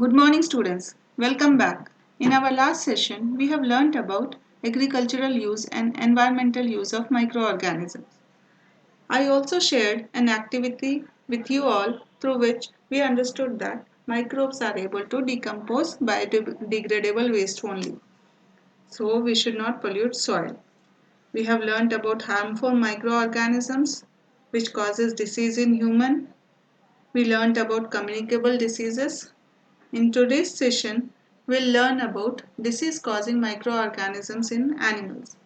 Good morning, students. Welcome back. In our last session, we have learnt about agricultural use and environmental use of microorganisms. I also shared an activity with you all through which we understood that microbes are able to decompose biodegradable waste only. So, we should not pollute soil. We have learnt about harmful microorganisms which causes disease in human. We learnt about communicable diseases. In today's session, we'll learn about disease-causing microorganisms in animals.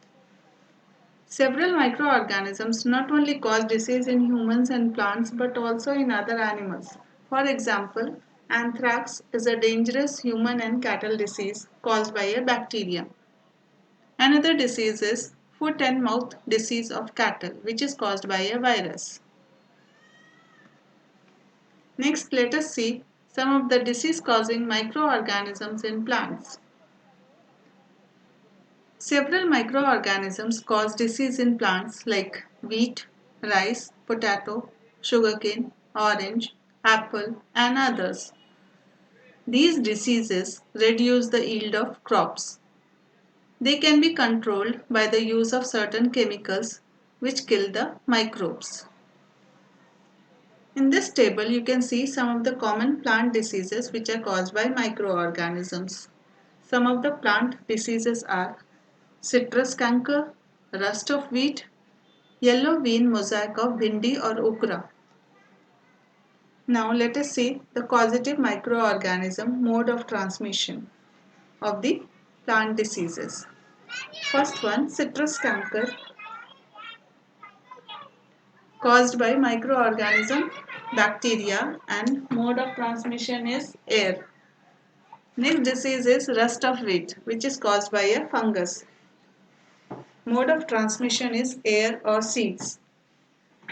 Several microorganisms not only cause disease in humans and plants but also in other animals. For example, anthrax is a dangerous human and cattle disease caused by a bacteria. Another disease is foot and mouth disease of cattle, which is caused by a virus. Next, let us see some of the disease-causing microorganisms in plants. Several microorganisms cause disease in plants like wheat, rice, potato, sugarcane, orange, apple, and others. These diseases reduce the yield of crops. They can be controlled by the use of certain chemicals which kill the microbes. In this table, you can see some of the common plant diseases which are caused by microorganisms. Some of the plant diseases are citrus canker, rust of wheat, yellow vein mosaic of bhindi or okra. Now let us see the causative microorganism mode of transmission of the plant diseases. First one, citrus canker, caused by microorganism bacteria, and mode of transmission is air. Next disease is rust of wheat, which is caused by a fungus. Mode of transmission is air or seeds.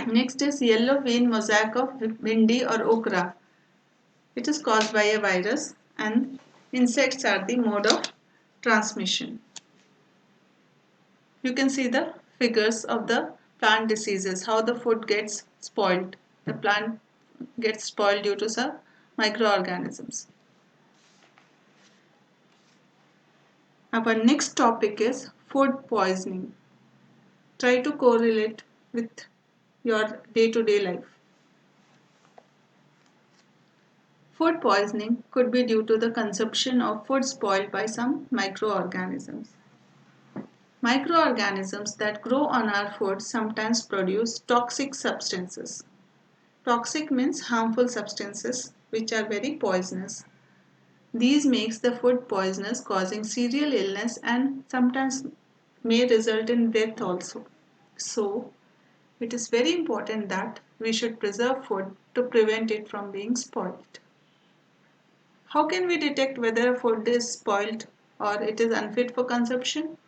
Next is yellow vein mosaic of bhindi or okra. It is caused by a virus, and insects are the mode of transmission. You can see the figures of the plant diseases, how the food gets spoiled. The plant gets spoiled due to some microorganisms. Our next topic is food poisoning. Try to correlate with your day-to-day life. Food poisoning could be due to the consumption of food spoiled by some microorganisms. Microorganisms that grow on our food sometimes produce toxic substances. Toxic means harmful substances which are very poisonous. These makes the food poisonous, causing serious illness and sometimes may result in death also. So, it is very important that we should preserve food to prevent it from being spoiled. How can we detect whether a food is spoiled or it is unfit for consumption?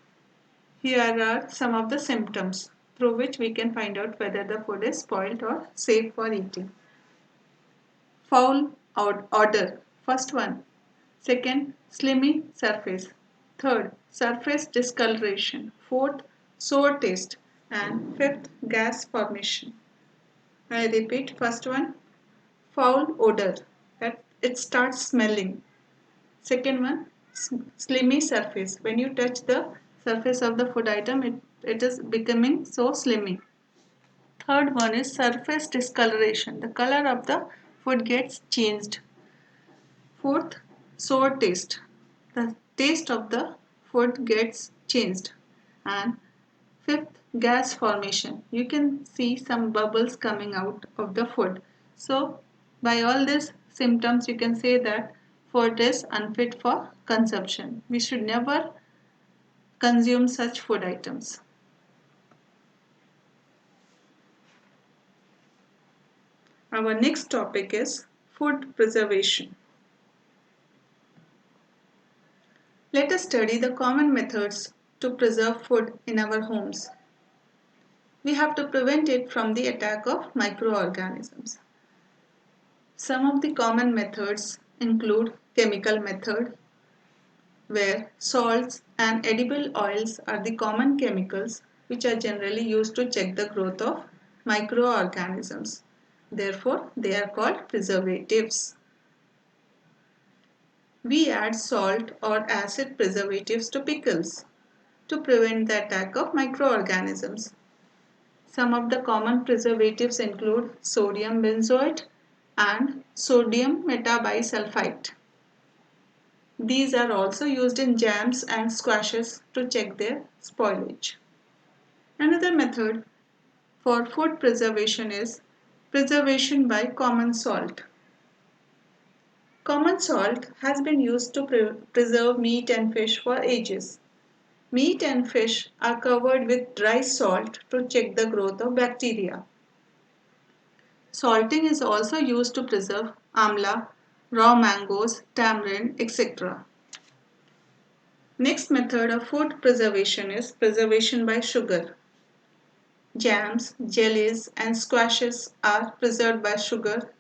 Here are some of the symptoms through which we can find out whether the food is spoiled or safe for eating. Foul odor. First one. Second, slimy surface. Third, surface discoloration. Fourth, sour taste. And fifth, gas formation. I repeat, first one, foul odor. That it starts smelling. Second one, slimy surface. When you touch the surface of the food item, it is becoming so slimy. Third one is surface discoloration. The color of the food gets changed. Fourth, sour taste. The taste of the food gets changed. And fifth, gas formation. You can see some bubbles coming out of the food. So, by all these symptoms, you can say that food is unfit for consumption. We should never consume such food items. Our next topic is food preservation. Let us study the common methods to preserve food in our homes. We have to prevent it from the attack of microorganisms. Some of the common methods include chemical method, where salts and edible oils are the common chemicals which are generally used to check the growth of microorganisms. Therefore, they are called preservatives. We add salt or acid preservatives to pickles to prevent the attack of microorganisms. Some of the common preservatives include sodium benzoate and sodium metabisulfite. These are also used in jams and squashes to check their spoilage. Another method for food preservation is preservation by common salt. Common salt has been used to preserve meat and fish for ages. Meat and fish are covered with dry salt to check the growth of bacteria. Salting is also used to preserve amla, raw mangoes, tamarind, etc. Next method of food preservation is preservation by sugar. Jams, jellies, and squashes are preserved by sugar.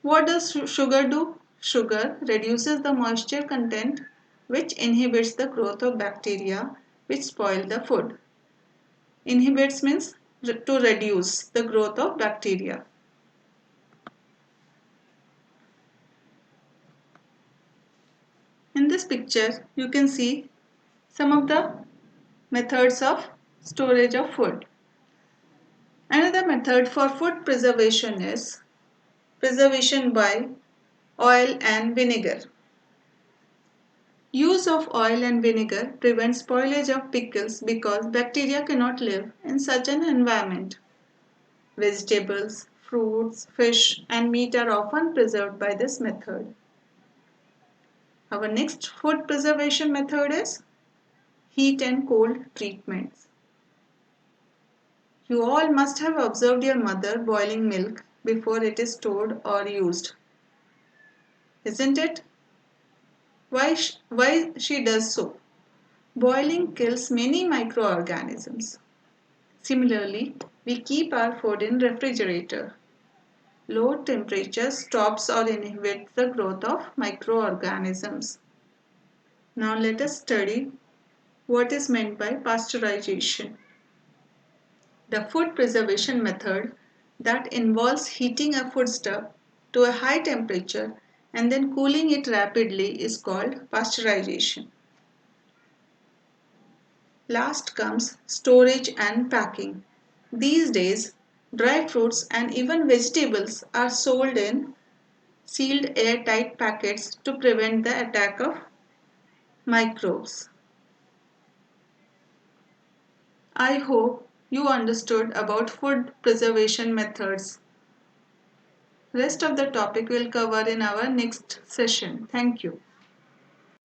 What does sugar do? Sugar reduces the moisture content, which inhibits the growth of bacteria which spoil the food. Inhibits means to reduce the growth of bacteria. In this picture, you can see some of the methods of storage of food. Another method for food preservation is preservation by oil and vinegar. Use of oil and vinegar prevents spoilage of pickles because bacteria cannot live in such an environment. Vegetables, fruits, fish, and meat are often preserved by this method. Our next food preservation method is heat and cold treatments. You all must have observed your mother boiling milk before it is stored or used, isn't it? Why she does so? Boiling kills many microorganisms. Similarly, we keep our food in refrigerator. Low temperature stops or inhibits the growth of microorganisms. Now let us study what is meant by pasteurization. The food preservation method that involves heating a foodstuff to a high temperature and then cooling it rapidly is called pasteurization. Last comes storage and packing. These days, dry fruits and even vegetables are sold in sealed airtight packets to prevent the attack of microbes. I hope you understood about food preservation methods. Rest of the topic we'll cover in our next session. Thank you.